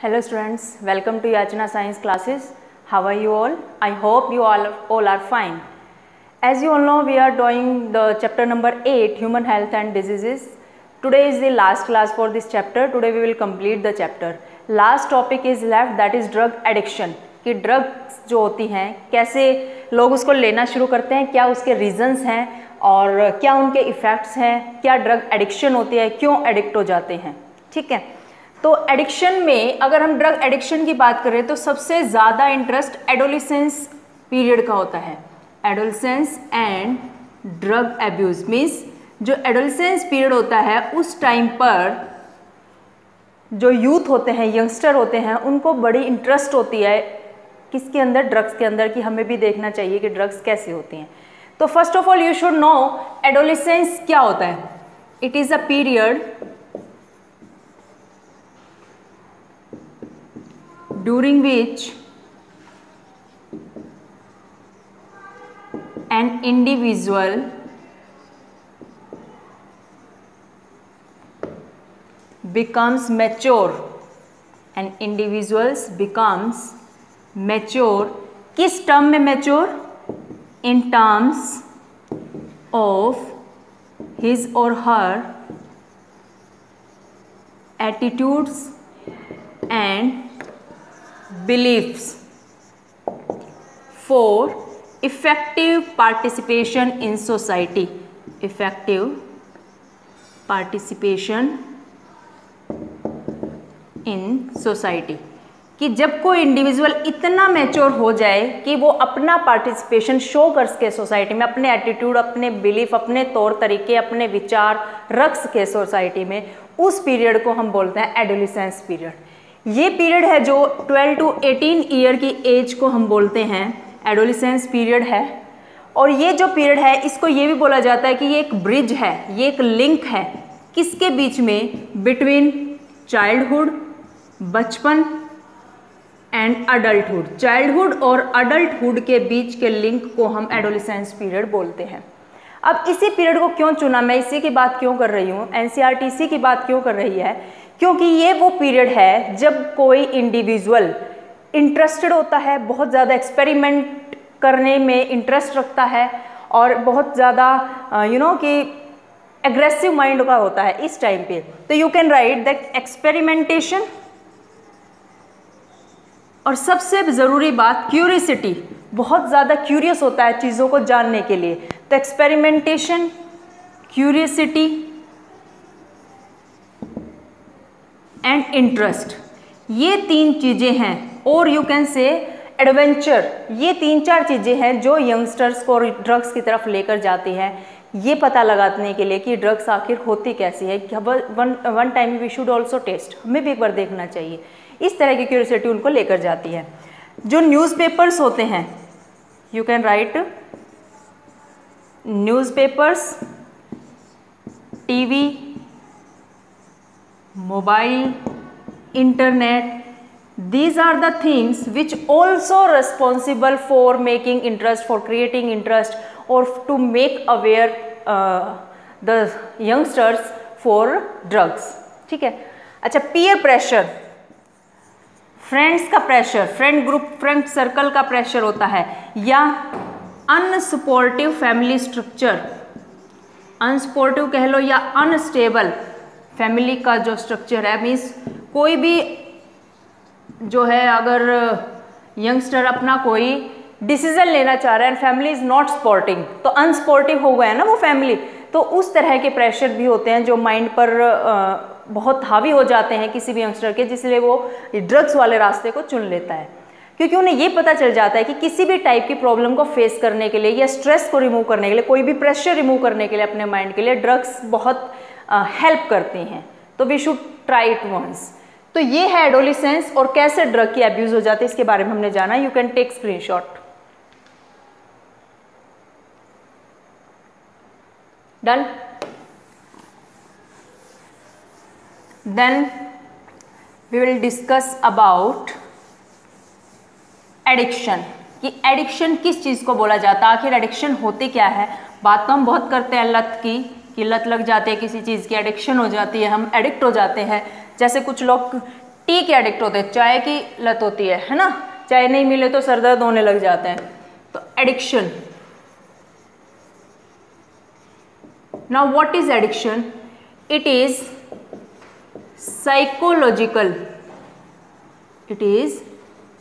Hello students, welcome to Yachna Science classes. How are you all? I hope you all are fine. As you all know, we are doing the chapter number 8, Human Health and Diseases. Today is the last class for this chapter. Today we will complete the chapter. Last topic is left, that is drug addiction. कि drugs जो होती हैं कैसे लोग उसको लेना शुरू करते हैं, क्या उसके रीजंस हैं और क्या उनके इफ़ेक्ट्स हैं, क्या ड्रग एडिक्शन होती है, क्यों एडिक्ट हो जाते हैं. ठीक है, तो एडिक्शन में अगर हम ड्रग एडिक्शन की बात करें तो सबसे ज़्यादा इंटरेस्ट एडोलिसेंस पीरियड का होता है. Adolescence and drug abuse means जो एडोलिसेंस पीरियड होता है उस टाइम पर जो यूथ होते हैं, यंगस्टर होते हैं, उनको बड़ी इंटरेस्ट होती है किसके अंदर, ड्रग्स के अंदर, कि हमें भी देखना चाहिए कि ड्रग्स कैसे होती हैं. तो first of all you should know adolescence क्या होता है. It is a period during which an individual becomes mature. An individual becomes mature. किस टर्म में mature? In terms of his or her attitudes and beliefs for effective participation in society. Effective participation in society. कि जब कोई individual इतना mature हो जाए कि वो अपना पार्टिसिपेशन शो कर सके सोसाइटी में, अपने एटीट्यूड, अपने बिलीफ, अपने तौर तरीके, अपने विचार रख सके सोसाइटी में, उस पीरियड को हम बोलते हैं एडोलिसेंस पीरियड. ये पीरियड है जो 12 to 18 ईयर की एज को हम बोलते हैं एडोलिसेंस पीरियड है. और ये जो पीरियड है इसको ये भी बोला जाता है कि ये एक ब्रिज है, ये एक लिंक है किसके बीच में, बिटवीन चाइल्डहुड, बचपन एंड अडल्टहुड. चाइल्डहुड और अडल्टहुड के बीच के लिंक को हम एडोलिसेंस पीरियड बोलते हैं. अब इसी पीरियड को क्यों चुना, मैं इसी की बात क्यों कर रही हूँ, एनसीईआरटी की बात क्यों कर रही है, क्योंकि ये वो पीरियड है जब कोई इंडिविजुअल इंटरेस्टेड होता है, बहुत ज़्यादा एक्सपेरिमेंट करने में इंटरेस्ट रखता है और बहुत ज़्यादा कि एग्रेसिव माइंड का होता है इस टाइम पे. तो you can write the experimentation. और सबसे ज़रूरी बात क्यूरियसिटी, बहुत ज़्यादा क्यूरियस होता है चीज़ों को जानने के लिए. तो एक्सपेरिमेंटेशन, क्यूरियसिटी एंड इंटरेस्ट, ये तीन चीज़ें हैं. और यू कैन से एडवेंचर, ये तीन चार चीज़ें हैं जो यंगस्टर्स को ड्रग्स की तरफ लेकर जाती हैं, ये पता लगाने के लिए कि ड्रग्स आखिर होती कैसी है. One time we should also test, हमें भी एक बार देखना चाहिए. इस तरह की क्यूरियोसिटी उनको लेकर जाती है. जो न्यूज़पेपर्स होते हैं, you can write newspapers, TV, mobile, internet, these are the things which also responsible for making interest, for creating interest or to make aware the youngsters for drugs. ठीक है. अच्छा, peer pressure, फ्रेंड्स का pressure, friend group, friend circle का pressure होता है, या unsupportive family structure, unsupportive कह लो या अनस्टेबल फैमिली का जो स्ट्रक्चर है. मीन्स कोई भी जो है अगर यंगस्टर अपना कोई डिसीजन लेना चाह रहा है and family is not supporting, तो अनसपोर्टिव हो गया है ना वो फैमिली. तो उस तरह के प्रेशर भी होते हैं जो माइंड पर बहुत हावी हो जाते हैं किसी भी यंगस्टर के, जिसलिए वो ड्रग्स वाले रास्ते को चुन लेता है. क्योंकि उन्हें ये पता चल जाता है कि किसी भी टाइप की प्रॉब्लम को फेस करने के लिए या स्ट्रेस को रिमूव करने के लिए, कोई भी प्रेशर रिमूव करने के लिए अपने माइंड के लिए ड्रग्स बहुत हेल्प करती हैं. तो we should try it once. तो ये है एडोलिसेंस और कैसे ड्रग की एब्यूज़ हो जाती है इसके बारे में हमने जाना. You can take screenshot. Done. Then we will discuss about addiction, कि एडिक्शन किस चीज़ को बोला जाता है, आखिर एडिक्शन होती क्या है. बात तो हम बहुत करते हैं लत की, कि लत लग जाती है किसी चीज़ की, एडिक्शन हो जाती है, हम एडिक्ट हो जाते हैं. जैसे कुछ लोग टी के एडिक्ट होते हैं, चाय की लत होती है ना, चाय नहीं मिले तो सर दर्द होने लग जाते हैं। तो addiction, now what is addiction? It is psychological, it is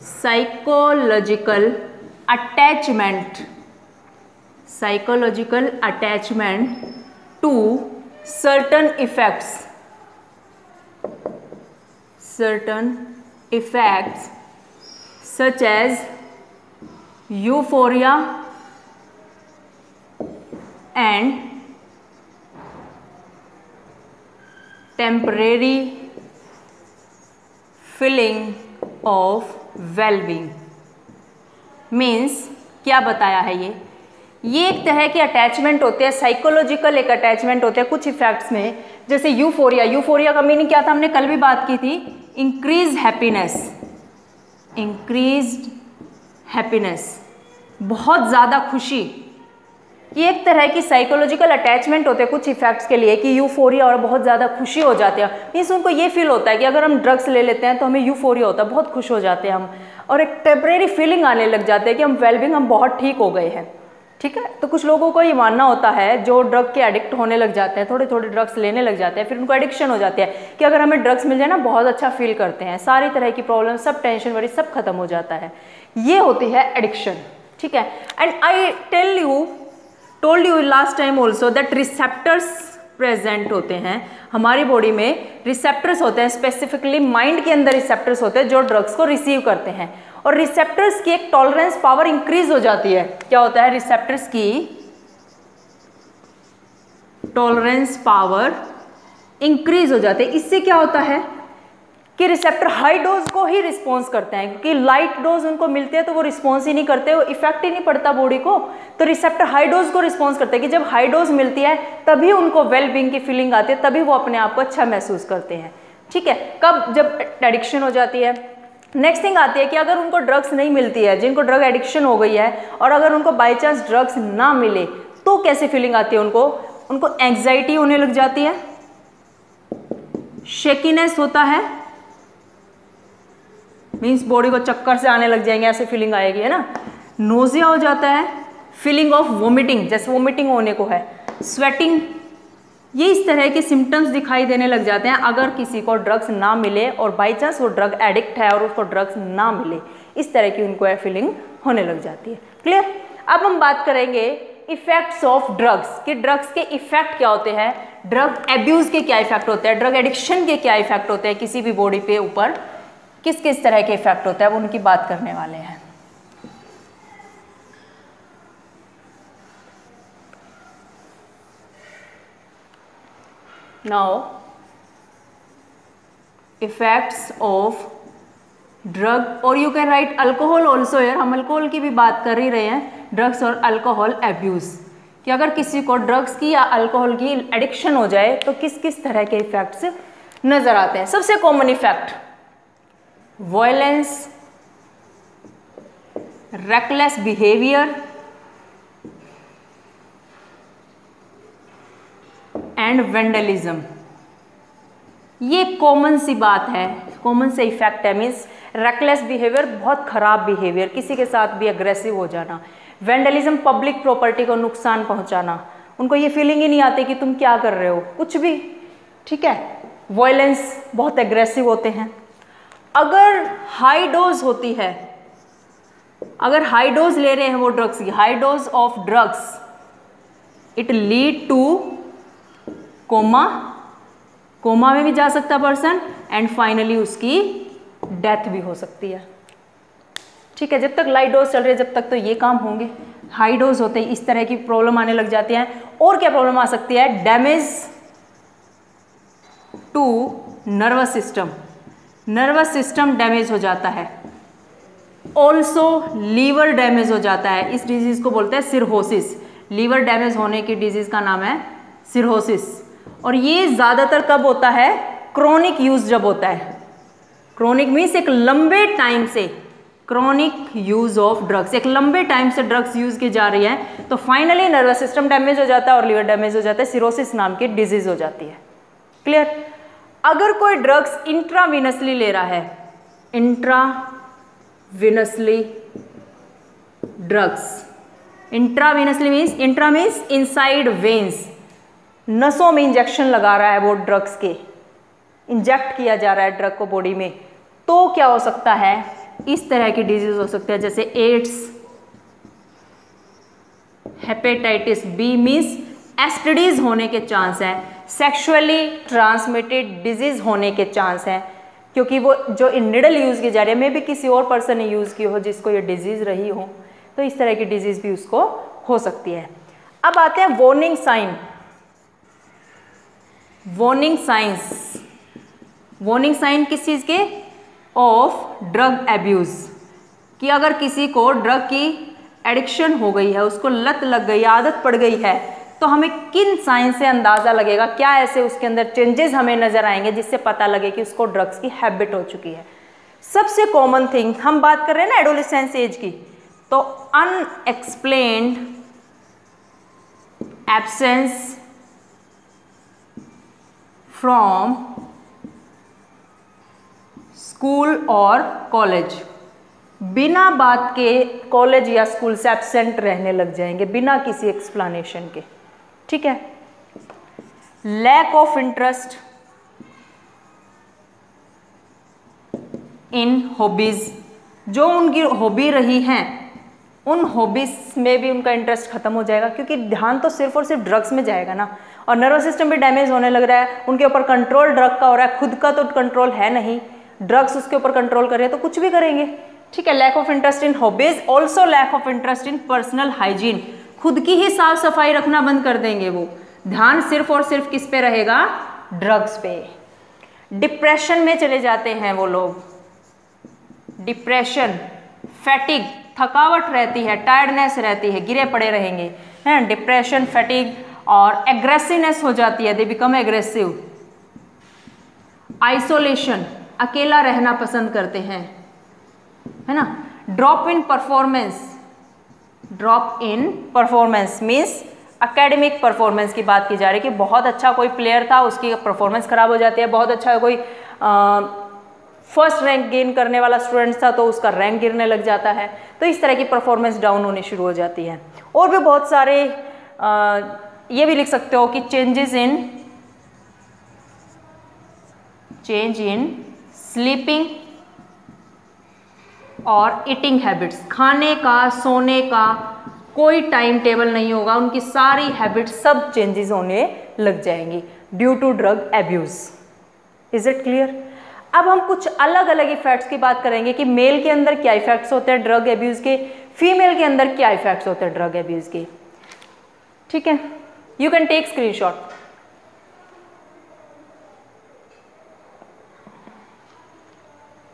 psychological attachment to certain effects such as euphoria and temporary feeling of wellbeing. Means क्या बताया है ये एक तरह की अटैचमेंट होते हैं, साइकोलॉजिकल एक अटैचमेंट होते हैं कुछ इफेक्ट्स में। जैसे यूफोरिया, यूफोरिया का मीनिंग क्या था, हमने कल भी बात की थी, इंक्रीज हैप्पीनेस, बहुत ज़्यादा खुशी। ये एक तरह की साइकोलॉजिकल अटैचमेंट होते हैं कुछ इफेक्ट्स के लिए कि यूफोरिया और बहुत ज़्यादा खुशी हो जाते हैं। मीन्स उनको ये फील होता है कि अगर हम ड्रग्स ले लेते हैं तो हमें यूफोरिया होता है, बहुत खुश हो जाते हैं हम, और एक टेम्परेरी फीलिंग आने लग जाते हैं कि हम वेलबींग, हम बहुत ठीक हो गए हैं। ठीक है, तो कुछ लोगों को ये मानना होता है जो ड्रग के एडिक्ट होने लग जाते हैं, थोड़े थोड़े ड्रग्स लेने लग जाते हैं, फिर उनको एडिक्शन हो जाती है कि अगर हमें ड्रग्स मिल जाए ना बहुत अच्छा फील करते हैं, सारी तरह की प्रॉब्लम, सब टेंशन वरी सब खत्म हो जाता है। ये होती है एडिक्शन। ठीक है, and I told you last time also that receptors present होते हैं हमारी बॉडी में, रिसेप्टर्स होते हैं, स्पेसिफिकली माइंड के अंदर रिसेप्टर्स होते हैं जो ड्रग्स को रिसीव करते हैं, और रिसेप्टर्स की एक टॉलरेंस पावर इंक्रीज हो जाती है। क्या होता है, रिसेप्टर्स की टॉलरेंस पावर इंक्रीज हो जाती है। इससे क्या होता है कि रिसेप्टर हाई डोज को ही रिस्पॉन्स करते हैं, क्योंकि लाइट डोज उनको मिलते हैं तो वो रिस्पॉन्स ही नहीं करते, वो इफेक्ट ही नहीं पड़ता बॉडी को। तो रिसेप्टर हाई डोज को रिस्पॉन्स करते हैं कि जब हाई डोज मिलती है तभी उनको वेल बीइंग की फीलिंग आती है, तभी वो अपने आप को अच्छा महसूस करते हैं। ठीक है, कब, जब एडिक्शन हो जाती है। नेक्स्ट थिंग आती है कि अगर उनको ड्रग्स नहीं मिलती है, जिनको ड्रग एडिक्शन हो गई है, और अगर उनको बाई चांस ड्रग्स ना मिले तो कैसी फीलिंग आती है उनको एंग्जाइटी होने लग जाती है, शेकीनेस होता है, मीन्स बॉडी को चक्कर से आने लग जाएंगे, ऐसे फीलिंग आएगी, है ना, नोजिया हो जाता है, फीलिंग ऑफ वोमिटिंग, जैसे वोमिटिंग होने को है, स्वेटिंग, ये इस तरह के सिम्टम्स दिखाई देने लग जाते हैं अगर किसी को ड्रग्स ना मिले और बाई चांस वो ड्रग एडिक्ट है और उसको ड्रग्स ना मिले, इस तरह की उनको फीलिंग होने लग जाती है। क्लियर। अब हम बात करेंगे इफेक्ट्स ऑफ ड्रग्स, कि ड्रग्स के इफेक्ट क्या होते हैं, ड्रग एब्यूज के क्या इफेक्ट होते हैं, ड्रग एडिक्शन के क्या इफेक्ट होते हैं, किसी भी बॉडी पे ऊपर किस किस तरह के इफेक्ट होते हैं, वो उनकी बात करने वाले हैं। नाउ इफेक्ट्स ऑफ ड्रग, और you can write alcohol also यार, हम अल्कोहल की भी बात कर ही रहे हैं, ड्रग्स और अल्कोहल एब्यूज, कि अगर किसी को ड्रग्स की या अल्कोहल की एडिक्शन हो जाए तो किस किस तरह के इफेक्ट्स नजर आते हैं। सबसे common effect violence, reckless behaviour and vandalism. ये कॉमन सी बात है, कॉमन से इफेक्ट है, मीन्स रेकलेस बिहेवियर, बहुत खराब बिहेवियर, किसी के साथ भी अग्रेसिव हो जाना, वेंडलिज्म, पब्लिक प्रॉपर्टी को नुकसान पहुंचाना, उनको ये फीलिंग ही नहीं आती कि तुम क्या कर रहे हो, कुछ भी। ठीक है, वायलेंस, बहुत एग्रेसिव होते हैं। अगर हाई डोज होती है, अगर हाई डोज ले रहे हैं वो ड्रग्स की, high dose of drugs, it lead two comma में भी जा सकता पर्सन, एंड फाइनली उसकी डेथ भी हो सकती है। ठीक है, जब तक लाइट डोज चल रही है जब तक तो ये काम होंगे, हाई डोज होते ही इस तरह की प्रॉब्लम आने लग जाती है। और क्या प्रॉब्लम आ सकती है, damage to nervous system, nervous system damage हो जाता है, ऑल्सो लीवर डैमेज हो जाता है, इस डिजीज को बोलते हैं सिरहोसिस, लीवर डैमेज होने की डिजीज का नाम है सिरहोसिस। और ये ज़्यादातर कब होता है, क्रोनिक यूज जब होता है, क्रोनिक मीन्स एक लंबे टाइम से, क्रोनिक यूज ऑफ ड्रग्स, एक लंबे टाइम से ड्रग्स यूज की जा रही है तो फाइनली नर्वस सिस्टम डैमेज हो जाता है और लीवर डैमेज हो जाता है, सिरोसिस नाम की डिजीज हो जाती है। क्लियर। अगर कोई ड्रग्स इंट्रावीनसली ले रहा है, intravenously drugs, intravenously means, intra means inside veins, नसों में इंजेक्शन लगा रहा है वो ड्रग्स के, इंजेक्ट किया जा रहा है ड्रग को बॉडी में, तो क्या हो सकता है, इस तरह की डिजीज हो सकता है जैसे AIDS, hepatitis B means STDs होने के चांस है, सेक्सुअली ट्रांसमिटेड डिजीज होने के चांस है, क्योंकि वो जो निडल यूज की जा रही है मे भी किसी और पर्सन ने यूज की हो जिसको ये डिजीज रही हो, तो इस तरह की डिजीज भी उसको हो सकती है। अब आते हैं warning sign, warning signs, warning sign किस चीज के, ऑफ ड्रग एब्यूज, कि अगर किसी को ड्रग की एडिक्शन हो गई है, उसको लत लग गई, आदत पड़ गई है, तो हमें किन साइन से अंदाजा लगेगा, क्या ऐसे उसके अंदर चेंजेस हमें नजर आएंगे जिससे पता लगे कि उसको ड्रग्स की हैबिट हो चुकी है। सबसे कॉमन थिंग, हम बात कर रहे हैं ना एडोलेसेंस एज की, तो अनएक्सप्लेन्ड एब्सेंस फ्रॉम स्कूल और कॉलेज, बिना बात के कॉलेज या स्कूल से एब्सेंट रहने लग जाएंगे बिना किसी एक्सप्लेनेशन के, ठीक है। Lack of interest in hobbies, जो उनकी हॉबी रही हैं उन हॉबीज में भी उनका इंटरेस्ट खत्म हो जाएगा, क्योंकि ध्यान तो सिर्फ और सिर्फ ड्रग्स में जाएगा ना, और नर्वस सिस्टम भी डैमेज होने लग रहा है, उनके ऊपर कंट्रोल ड्रग का हो रहा है, खुद का तो कंट्रोल है नहीं, ड्रग्स उसके ऊपर कंट्रोल कर रहे हैं तो कुछ भी करेंगे, ठीक है। Lack of interest in hobbies, also lack of interest in personal hygiene, खुद की ही साफ सफाई रखना बंद कर देंगे वो, ध्यान सिर्फ और सिर्फ किस पे रहेगा, ड्रग्स पे। डिप्रेशन में चले जाते हैं वो लोग, डिप्रेशन, फैटिग, थकावट रहती है, टायर्डनेस रहती है, गिरे पड़े रहेंगे, हैं, डिप्रेशन, फैटिग, और एग्रेसिवनेस हो जाती है, दे बिकम एग्रेसिव। आइसोलेशन, अकेला रहना पसंद करते हैं, है ना। Drop in performance, drop in performance means academic performance की बात की जा रही है कि बहुत अच्छा कोई प्लेयर था, उसकी परफॉर्मेंस खराब हो जाती है, बहुत अच्छा कोई फर्स्ट रैंक गेन करने वाला स्टूडेंट था तो उसका रैंक गिरने लग जाता है, तो इस तरह की परफॉर्मेंस डाउन होनी शुरू हो जाती है। और भी बहुत सारे ये भी लिख सकते हो कि चेंज इन स्लीपिंग और ईटिंग हैबिट्स, खाने का, सोने का कोई टाइम टेबल नहीं होगा, उनकी सारी हैबिट्स सब चेंजेस होने लग जाएंगी due to drug abuse. Is it clear? अब हम कुछ अलग अलग इफेक्ट्स की बात करेंगे कि मेल के अंदर क्या इफेक्ट्स होते हैं ड्रग एब्यूज के, फीमेल के अंदर क्या इफेक्ट्स होते हैं ड्रग एब्यूज के, ठीक है। You can take screenshot.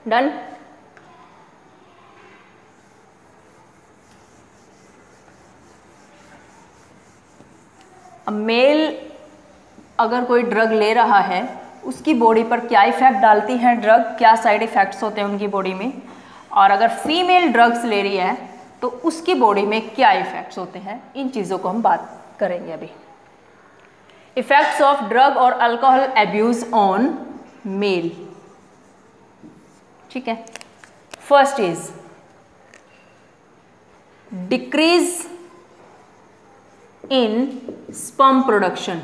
Done? Male अगर कोई ड्रग ले रहा है उसकी बॉडी पर क्या इफेक्ट डालती है ड्रग, क्या साइड इफेक्ट्स होते हैं उनकी बॉडी में, और अगर फीमेल ड्रग्स ले रही है तो उसकी बॉडी में क्या इफेक्ट्स होते हैं, इन चीज़ों को हम बात करेंगे अभी। इफेक्ट्स ऑफ ड्रग और अल्कोहल एब्यूज ऑन मेल, ठीक है। First is decrease in sperm production,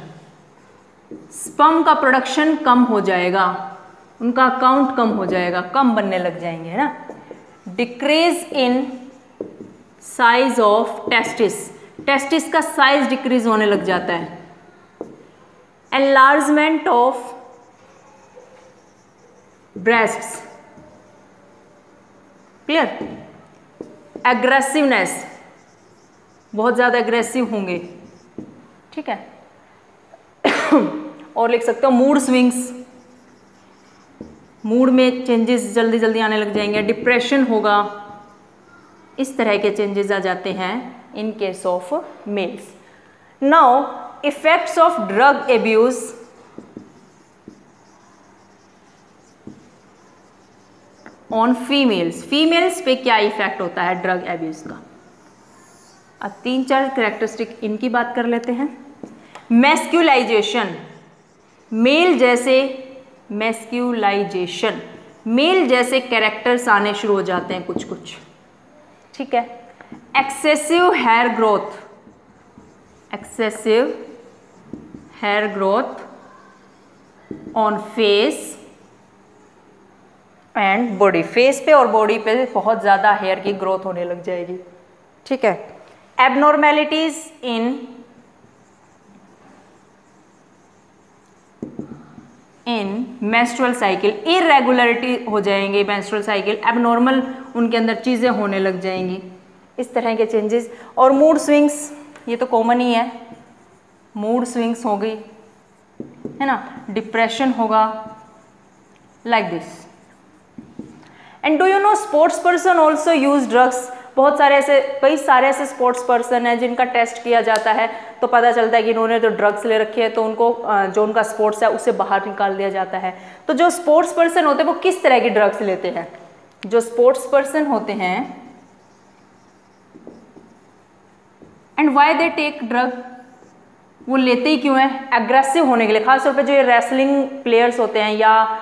sperm का प्रोडक्शन कम हो जाएगा, उनका काउंट कम हो जाएगा, कम बनने लग जाएंगे, है ना। Decrease in size of testis, testis का साइज डिक्रीज होने लग जाता है। Enlargement of breasts, clear. Aggressiveness, बहुत ज़्यादा एग्रेसिव होंगे, ठीक है। और लिख सकते हो मूड स्विंग्स, मूड में चेंजेस जल्दी जल्दी आने लग जाएंगे, डिप्रेशन होगा, इस तरह के चेंजेस आ जाते हैं in case of males. Now effects of drug abuse on females, females पे क्या इफेक्ट होता है ड्रग एब्यूज का। अब 3-4 कैरेक्टरिस्टिक इनकी बात कर लेते हैं। मैस्कुलाइजेशन, मेल जैसे मैस्क्यूलाइजेशन, मेल जैसे कैरेक्टर्स आने शुरू हो जाते हैं कुछ कुछ, ठीक है। Excessive hair growth, excessive hair growth on face and body, face पे और बॉडी पे बहुत ज़्यादा हेयर की ग्रोथ होने लग जाएगी, ठीक है। एबनॉर्मेलिटीज इन मेंस्ट्रुअल साइकिल, इरेगुलरिटी हो जाएंगे मेंस्ट्रुअल साइकिल, एबनॉर्मल उनके अंदर चीज़ें होने लग जाएंगी, इस तरह के चेंजेस। और मूड स्विंग्स, ये तो कॉमन ही है, मूड स्विंग्स हो गई है ना, डिप्रेशन होगा, like this. And do you know sports person also use drugs, बहुत सारे ऐसे, कई सारे ऐसे स्पोर्ट्स पर्सन हैं जिनका टेस्ट किया जाता है तो पता चलता है कि इन्होंने तो ड्रग्स ले रखी है, तो उनको जो उनका स्पोर्ट्स है उससे बाहर निकाल दिया जाता है। तो जो स्पोर्ट्स पर्सन होते हैं वो किस तरह की ड्रग्स लेते हैं? जो स्पोर्ट्स पर्सन होते हैं, and why they take drug, वो लेते ही क्यों हैं? एग्रेसिव होने के लिए। खासतौर पे जो ये रेसलिंग प्लेयर्स होते हैं या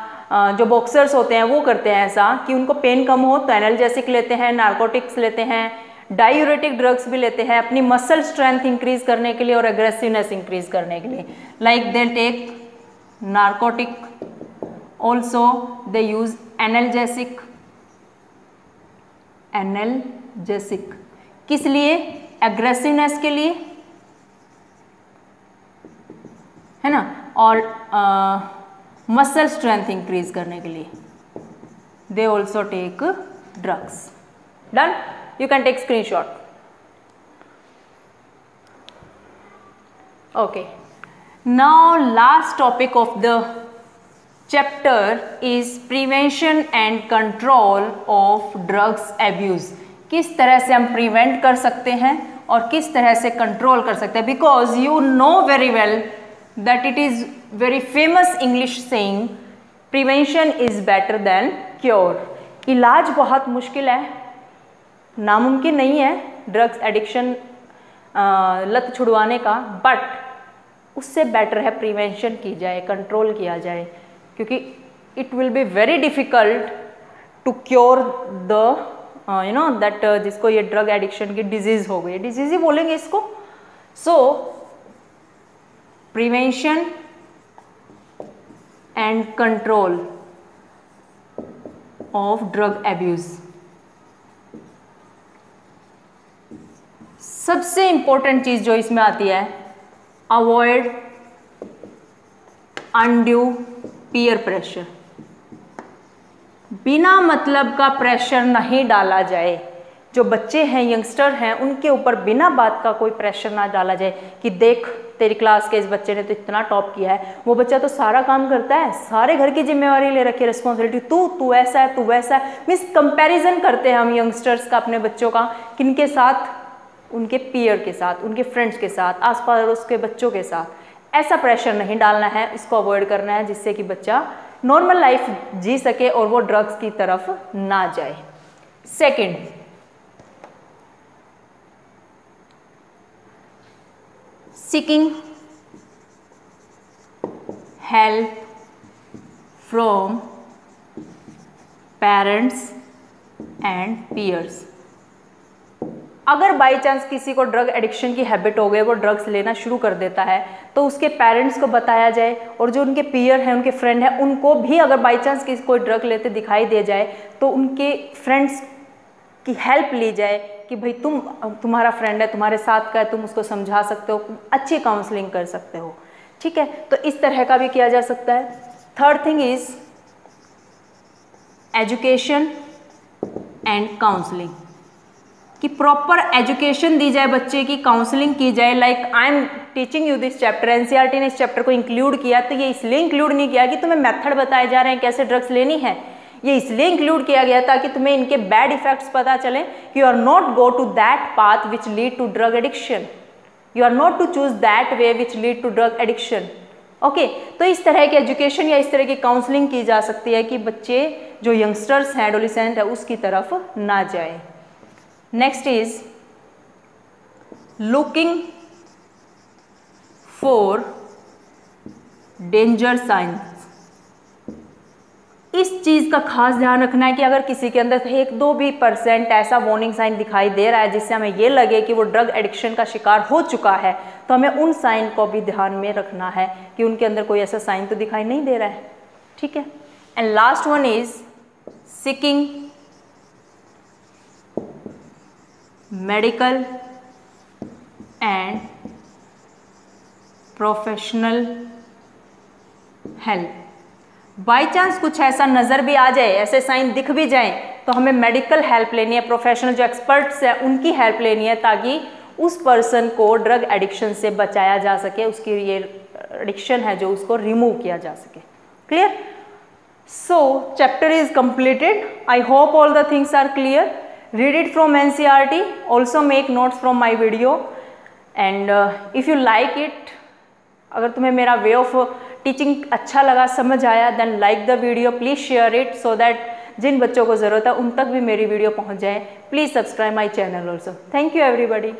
जो बॉक्सर्स होते हैं वो करते हैं ऐसा कि उनको पेन कम हो तो एनाल्जेसिक लेते हैं, नार्कोटिक्स लेते हैं, डायूरेटिक ड्रग्स भी लेते हैं अपनी मसल स्ट्रेंथ इंक्रीज करने के लिए और एग्रेसिवनेस इंक्रीज करने के लिए। Like they take narcotic, also they use analgesic, analgesic किस लिए? एग्रेसिवनेस के लिए, है ना, और मसल स्ट्रेंथ इंक्रीज करने के लिए। They also take drugs. Done, you can take screenshot. Okay, now last topic of the chapter is prevention and control of drugs abuse. किस तरह से हम प्रिवेंट कर सकते हैं और किस तरह से कंट्रोल कर सकते हैं, because you know very well that it is very famous English saying prevention is better than cure। इलाज बहुत मुश्किल है, नामुमकिन नहीं है ड्रग्स एडिक्शन लत छुड़वाने का, बट उससे बेटर है प्रिवेंशन की जाए, कंट्रोल किया जाए, क्योंकि it will be very difficult to cure the you know that जिसको ये ड्रग एडिक्शन की डिजीज हो गई, डिजीज ही बोलेंगे इसको। सो prevention and control of drug abuse। सबसे इंपॉर्टेंट चीज जो इसमें आती है, अवॉइड अनड्यू पीयर प्रेशर। बिना मतलब का प्रेशर नहीं डाला जाए। जो बच्चे हैं, यंगस्टर हैं, उनके ऊपर बिना बात का कोई प्रेशर ना डाला जाए कि देख तेरी क्लास के इस बच्चे ने तो इतना टॉप किया है, वो बच्चा तो सारा काम करता है, सारे घर की जिम्मेवारी ले रखी है, रिस्पॉन्सिबिलिटी, तू ऐसा है, तू वैसा है। मीन्स कंपैरिजन करते हैं हम यंगस्टर्स का अपने बच्चों का, किनके साथ? उनके पीयर के साथ, उनके फ्रेंड्स के साथ, आसपास उसके बच्चों के साथ। ऐसा प्रेशर नहीं डालना है, इसको अवॉइड करना है, जिससे कि बच्चा नॉर्मल लाइफ जी सके और वो ड्रग्स की तरफ ना जाए। Second, seeking help from parents and peers। अगर बाई चांस किसी को ड्रग एडिक्शन की हैबिट हो गई, वो ड्रग्स लेना शुरू कर देता है, तो उसके पेरेंट्स को बताया जाए, और जो उनके पीयर हैं, उनके फ्रेंड हैं, उनको भी अगर बाई चांस किसी कोई ड्रग लेते दिखाई दे जाए तो उनके फ्रेंड्स की हेल्प ली जाए कि भाई तुम्हारा फ्रेंड है, तुम्हारे साथ का है, तुम उसको समझा सकते हो, अच्छी काउंसलिंग कर सकते हो, ठीक है। तो इस तरह का भी किया जा सकता है। Third thing is education and counselling, कि प्रॉपर एजुकेशन दी जाए बच्चे की, काउंसलिंग की जाए। Like I am teaching you this chapter, NCERT ने इस चैप्टर को इंक्लूड किया, तो ये इसलिए इंक्लूड नहीं किया कि तुम्हें मेथड बताए जा रहे हैं कैसे ड्रग्स लेनी है, ये इसलिए इंक्लूड किया गया ताकि तुम्हें इनके बैड इफेक्ट्स पता चले। You are not go to that path which lead to drug addiction, you are not to choose that way which lead to drug addiction. Okay, तो इस तरह की एजुकेशन या इस तरह की काउंसलिंग की जा सकती है कि बच्चे जो यंगस्टर्स हैं, एडोलेसेंट है, उसकी तरफ ना जाए। Next is looking for danger science. इस चीज़ का खास ध्यान रखना है कि अगर किसी के अंदर 1-2 भी % ऐसा वार्निंग साइन दिखाई दे रहा है जिससे हमें ये लगे कि वो ड्रग एडिक्शन का शिकार हो चुका है, तो हमें उन साइन को भी ध्यान में रखना है कि उनके अंदर कोई ऐसा साइन तो दिखाई नहीं दे रहा है, ठीक है। And last one is seeking medical and professional help. By chance कुछ ऐसा नज़र भी आ जाए, ऐसे साइन दिख भी जाएं, तो हमें मेडिकल हेल्प लेनी है, प्रोफेशनल जो एक्सपर्ट्स हैं उनकी हेल्प लेनी है, ताकि उस पर्सन को ड्रग एडिक्शन से बचाया जा सके, उसकी ये एडिक्शन है जो उसको रिमूव किया जा सके। Clear? So chapter is completed. I hope all the things are clear. Read it from NCERT, also make notes from my video, and if you like it, अगर तुम्हें मेरा वे ऑफ टीचिंग अच्छा लगा, समझ आया, then like the video, please share it so that जिन बच्चों को ज़रूरत है उन तक भी मेरी वीडियो पहुंच जाए। Please subscribe my channel also. Thank you everybody.